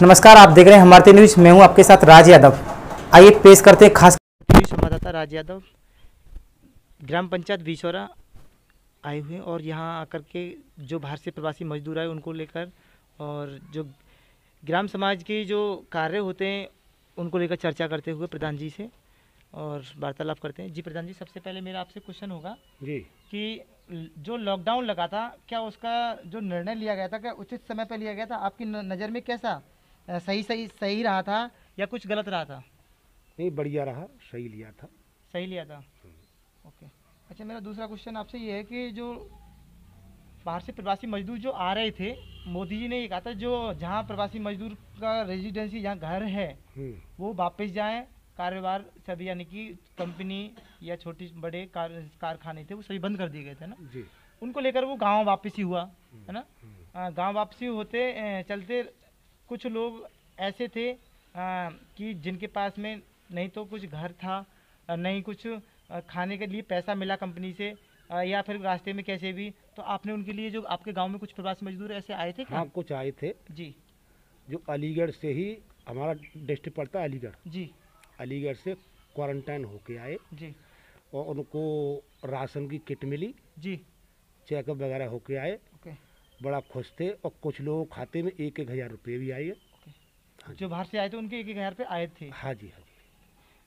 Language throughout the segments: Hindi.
नमस्कार, आप देख रहे हैं हमारे न्यूज। मैं हूं आपके साथ राज यादव। आइए पेश करते हैं खास संवाददाता राज यादव ग्राम पंचायत विशौरा आए हुए हैं और यहाँ आकर के जो बाहर से प्रवासी मजदूर आए उनको लेकर और जो ग्राम समाज के जो कार्य होते हैं उनको लेकर चर्चा करते हुए प्रधान जी से और वार्तालाप करते हैं। जी प्रधान जी, सबसे पहले मेरा आपसे क्वेश्चन होगा जी कि जो लॉकडाउन लगा था, क्या उसका जो निर्णय लिया गया था क्या उचित समय पर लिया गया था? आपकी नज़र में कैसा सही रहा था या कुछ गलत रहा था? नहीं, बढ़िया रहा, सही लिया था। सही लिया था, ओके। अच्छा, मेरा दूसरा क्वेश्चन आपसे ये है कि जो बाहर से प्रवासी मजदूर जो आ रहे थे, मोदी जी ने ये कहा था जो जहाँ प्रवासी मजदूर का रेजिडेंसी जहाँ घर है वो वापस जाएं, कारोबार सभी यानी कि कंपनी या छोटी बड़े कारखाने थे वो सभी बंद कर दिए गए थे ना जी। उनको लेकर वो गांव वापसी हुआ है ना। गांव वापसी होते चलते कुछ लोग ऐसे थे कि जिनके पास में नहीं तो कुछ घर था, नहीं कुछ खाने के लिए पैसा मिला कंपनी से, या फिर रास्ते में कैसे भी, तो आपने उनके लिए जो आपके गांव में कुछ प्रवासी मजदूर ऐसे आए थे क्या? हाँ, कुछ आए थे जी। जो अलीगढ़ से ही, हमारा डिस्ट्रिक्ट पड़ता है अलीगढ़ जी। अलीगढ़ से क्वारंटाइन होके आए जी। और उनको राशन की किट मिली, जी। चेकअप वगैरह होके आए, ओके। बड़ा खुश थे। और कुछ लोगों के खाते में 1-1 हज़ार रुपये भी आए। हाँ, जो बाहर से आए थे उनके 1-1 हज़ार पे आए थे। हाँ जी, हाँ जी।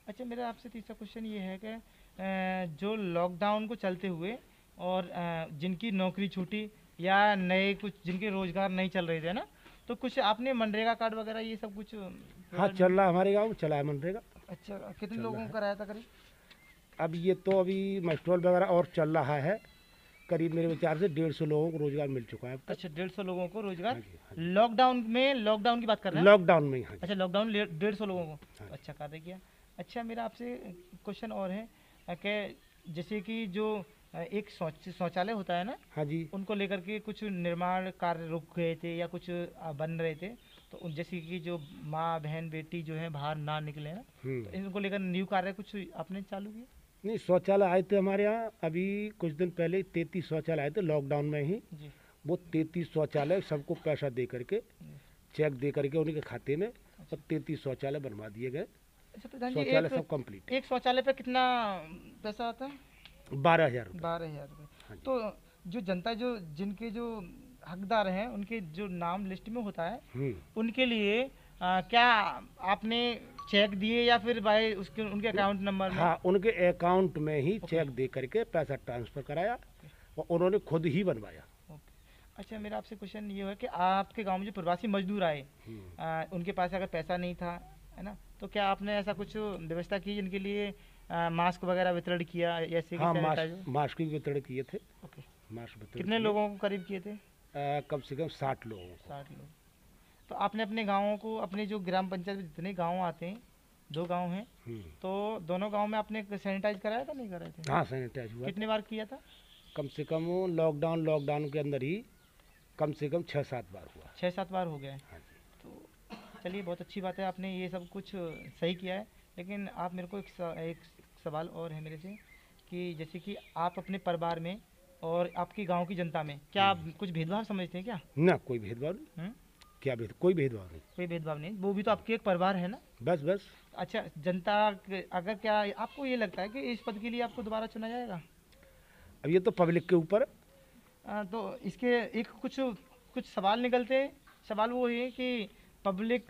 अच्छा, मेरा आपसे तीसरा क्वेश्चन ये है कि जो लॉकडाउन को चलते हुए और जिनकी नौकरी छूटी या नए कुछ जिनके रोजगार नहीं चल रहे थे ना, तो कुछ आपने मनरेगा कार्ड वगैरह ये सब कुछ हाँ, चल रहा है, हमारे गाँव में चला है मनरेगा। अच्छा, कितने लोगों को कराया था करीब? अब ये तो अभी मस्टोल वगैरह और चल रहा है, करीब मेरे विचार से 150 लोगों को रोजगार मिल चुका है अब तक। अच्छा, 150 लोगों को रोजगार। हाँ जी, हाँ जी। लॉकडाउन की बात कर रहे हैं? लॉकडाउन में ही, हाँ जी। अच्छा, लॉकडाउन 150 लोगों को। हाँ। अच्छा, कार्य किया। अच्छा, मेरा आपसे क्वेश्चन और है कि जैसे कि जो एक शौचालय होता है ना, हाँ जी। उनको लेकर के कुछ निर्माण कार्य रुक गए थे या कुछ बन रहे थे, तो जैसे कि जो माँ बहन बेटी जो है बाहर ना निकले ना, तो इनको लेकर न्यू कार्य कुछ आपने चालू किया? नहीं, शौचालय आए थे हमारे यहाँ अभी कुछ दिन पहले, 33 शौचालय आए थे लॉकडाउन में ही। जी। वो 33 शौचालय सबको पैसा दे करके, चेक दे करके उनके खाते में, और 33 शौचालय बनवा दिए गए। अच्छा प्रधान जी, शौचालय सब कंप्लीट। एक शौचालय पे कितना पैसा आता है? 12,000 रुपये। 12,000 रुपये। हाँ जी। तो जो जनता जो जिनके जो हकदार हैं उनके जो नाम लिस्ट में होता है उनके लिए क्या आपने चेक दिए या फिर भाई उसके उनके अकाउंट नंबर में? हाँ, उनके अकाउंट में ही चेक दे करके पैसा ट्रांसफर कराया और उन्होंने खुद ही बनवाया। अच्छा, मेरा आपसे क्वेश्चन ये है कि आपके गांव में जो प्रवासी मजदूर आए उनके पास अगर पैसा नहीं था, है ना, तो क्या आपने ऐसा कुछ व्यवस्था की जिनके लिए मास्क वगैरह वितरण किया? ऐसे हाँ, मास्क भी वितरण किए थे। ओके। मास्क वितरण कितने लोगों को करीब किए थे? कम से कम 60 लोगों को। 60 लोग। तो आपने अपने गाँवों को, अपने जो ग्राम पंचायत में जितने गाँव आते हैं, 2 गाँव हैं, तो दोनों गाँव में आपने सैनिटाइज कराया था नहीं कराए थे? हाँ, सैनिटाइज हुआ। कितने बार किया था? कम से कम लॉकडाउन के अंदर ही कम से कम 6-7 बार हुआ। 6-7 बार हो गया है। हाँ जी। तो चलिए, बहुत अच्छी बात है, आपने ये सब कुछ सही किया है। लेकिन आप मेरे को एक सवाल और है मेरे से कि जैसे कि आप अपने परिवार में और आपकी गांव की जनता में क्या आप कुछ भेदभाव समझते हैं क्या? ना, कोई भेदभाव नहीं। क्या कोई भेदभाव नहीं। कोई भेदभाव नहीं, वो भी तो आपके एक परिवार है ना। बस। अच्छा, जनता अगर क्या आपको ये लगता है कि इस पद के लिए आपको दोबारा चुना जाएगा? अब ये तो पब्लिक के ऊपर। तो इसके एक कुछ सवाल निकलते हैं। सवाल वो है कि पब्लिक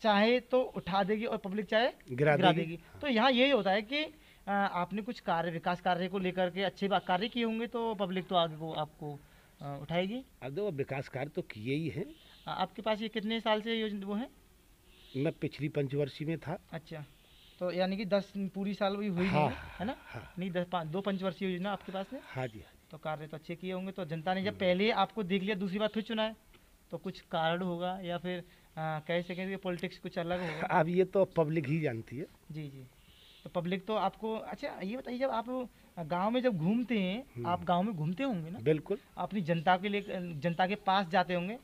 चाहे तो उठा देगी और पब्लिक चाहे गिरा देगी। तो यहाँ यही होता है कि आपने कुछ विकास कार्य को लेकर के अच्छे कार्य किए होंगे तो पब्लिक तो आगे को आपको उठाएगी। अब देखो, विकास कार्य तो किए ही हैं। आपके पास ये कितने साल से योजना वो है? मैं पिछली पंचवर्षीय में था। अच्छा, तो यानी कि 10 पूरी साल भी हुई हाँ, है ना? हाँ। नहीं, 2 पंचवर्षीय योजना आपके पास है। हाँ जी। तो कार्य तो अच्छे किए होंगे। तो जनता ने जब पहले आपको देख लिया, दूसरी बार फिर चुना है, तो कुछ कारण होगा या फिर कह सकें कि पॉलिटिक्स कुछ अलग होगा। अब ये तो पब्लिक ही जानती है। जी। तो पब्लिक तो आपको, अच्छा ये बताइए, जब आप गांव में जब घूमते हैं, आप गांव में घूमते होंगे ना? बिल्कुल। अपनी जनता के लिए, जनता के पास जाते होंगे,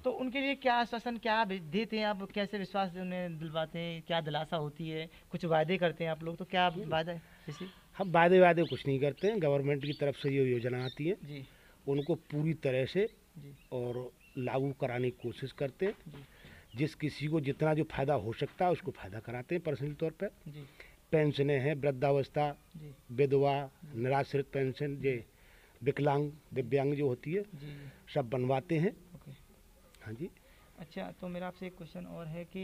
तो उनके लिए क्या आश्वासन क्या देते हैं आप? कैसे विश्वास उन्हें दिलवाते हैं? क्या दिलासा होती है? कुछ वायदे करते हैं आप लोग, तो क्या वायदा जैसे? हम वादे कुछ नहीं करते हैं। गवर्नमेंट की तरफ से जो योजना आती है जी, उनको पूरी तरह से जी, और लागू कराने की कोशिश करते हैं। जिस किसी को जितना जो फायदा हो सकता है उसको फायदा कराते हैं पर्सनल तौर पर। जी पेंशनें हैं, वृद्धावस्था, जी विधवा, निराश्रित पेंशन, ये विकलांग दिव्यांग जो होती है जी जी सब बनवाते हैं। ओके। हाँ जी। अच्छा, तो मेरा आपसे एक क्वेश्चन और है कि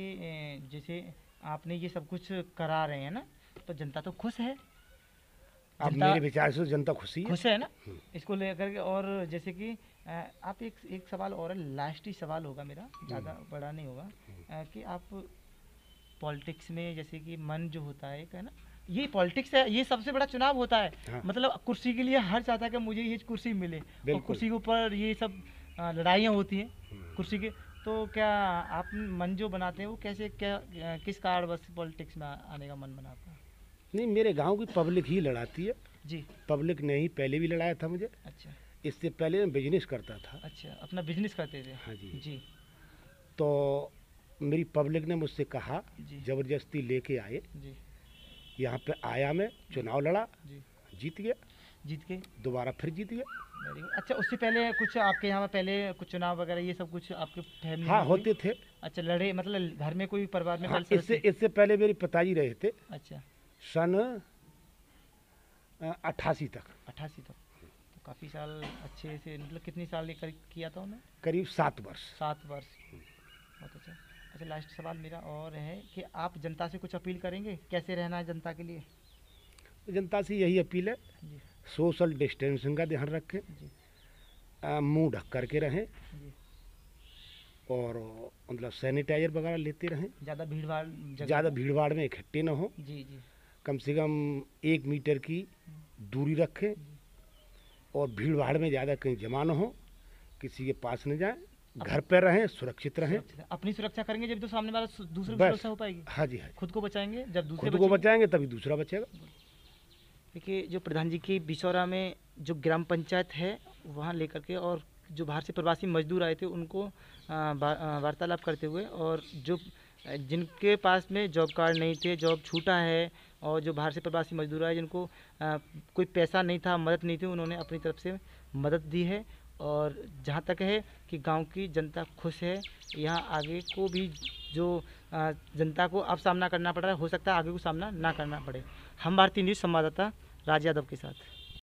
जैसे आपने ये सब कुछ करा रहे हैं ना, तो जनता तो खुश है? अब जनता मेरे विचार से जनता खुशी है। खुश है ना इसको लेकर के? और जैसे कि आप एक सवाल और है, लास्ट ही सवाल होगा मेरा, ज़्यादा बड़ा नहीं होगा, कि आप पॉलिटिक्स में जैसे कि मन जो होता है, एक है ना, ये पॉलिटिक्स है, ये सबसे बड़ा चुनाव होता है। हाँ। मतलब कुर्सी के लिए हर चाहता है कि मुझे ये कुर्सी मिले, और बिल्कुल। कुर्सी के ऊपर ये सब लड़ाइयाँ होती हैं कुर्सी के। तो क्या आप मन जो बनाते हैं वो कैसे, क्या किस कारण बस पॉलिटिक्स में आने का मन बना आपका? नहीं, मेरे गांव की पब्लिक ही लड़ाती है। जी। पब्लिक ने ही पहले भी लड़ाया था मुझे। अच्छा इससे पहले मैं बिजनेस करता था। अच्छा, अपना बिजनेस करते थे? हाँ जी। जी तो मेरी पब्लिक ने मुझसे कहा, जी ज़बरदस्ती लेके आए, जी यहाँ पे आया, मैं चुनाव लड़ा, जी। जीत गया, जीत के? दोबारा फिर जीत गया। Very good. अच्छा, उससे पहले कुछ आपके यहाँ पे पहले कुछ चुनाव वगैरह ये सब कुछ आपके फैमिली हाँ, में कोई? होते थे। अच्छा, लड़े मतलब घर में कोई परिवार में हाँ, पहले इससे सदस्य? इससे पहले मेरे पिताजी रहे थे अच्छा, सन 88 तक, 88 तक। तो काफ़ी साल अच्छे से, मतलब कितनी साल लेकर किया था उन्होंने? करीब 7 वर्ष। 7 वर्ष। बहुत अच्छा। अच्छा, लास्ट सवाल मेरा और है कि आप जनता से कुछ अपील करेंगे, कैसे रहना है जनता के लिए? जनता से यही अपील है, जी सोशल डिस्टेंसिंग का ध्यान रखें, जी मुंह ढक करके रहें, जी। और मतलब सैनिटाइजर वगैरह लेते रहें, ज़्यादा भीड़ भाड़ जगह ज़्यादा पे? भीड़ भाड़ में इकट्ठे न हो, जी जी कम से कम 1 मीटर की दूरी रखें, और भीड़ भाड़ में ज़्यादा कहीं जमा न हो, किसी के पास न जाएं, घर पर रहें, सुरक्षित रहें। सुरक्षा- अपनी सुरक्षा करेंगे जब तो सामने वाला दूसरे की बस। सुरक्षा हो पाएगी। हाँ जी, हाँ जी। खुद को बचाएंगे जब दूसरे खुद को बचाएंगे तभी दूसरा बचेगा। देखिए, जो प्रधान जी की बिचौरा में जो ग्राम पंचायत है वहाँ लेकर के, और जो बाहर से प्रवासी मजदूर आए थे उनको वार्तालाप करते हुए, और जो जिनके पास में जॉब कार्ड नहीं थे, जॉब छूटा है, और जो बाहर से प्रवासी मजदूर आए जिनको कोई पैसा नहीं था, मदद नहीं थी, उन्होंने अपनी तरफ से मदद दी है। और जहाँ तक है कि गांव की जनता खुश है, यहाँ आगे को भी जो जनता को अब सामना करना पड़ रहा है, हो सकता है आगे को सामना ना करना पड़े। हम भारतीय न्यूज़ संवाददाता राज यादव के साथ।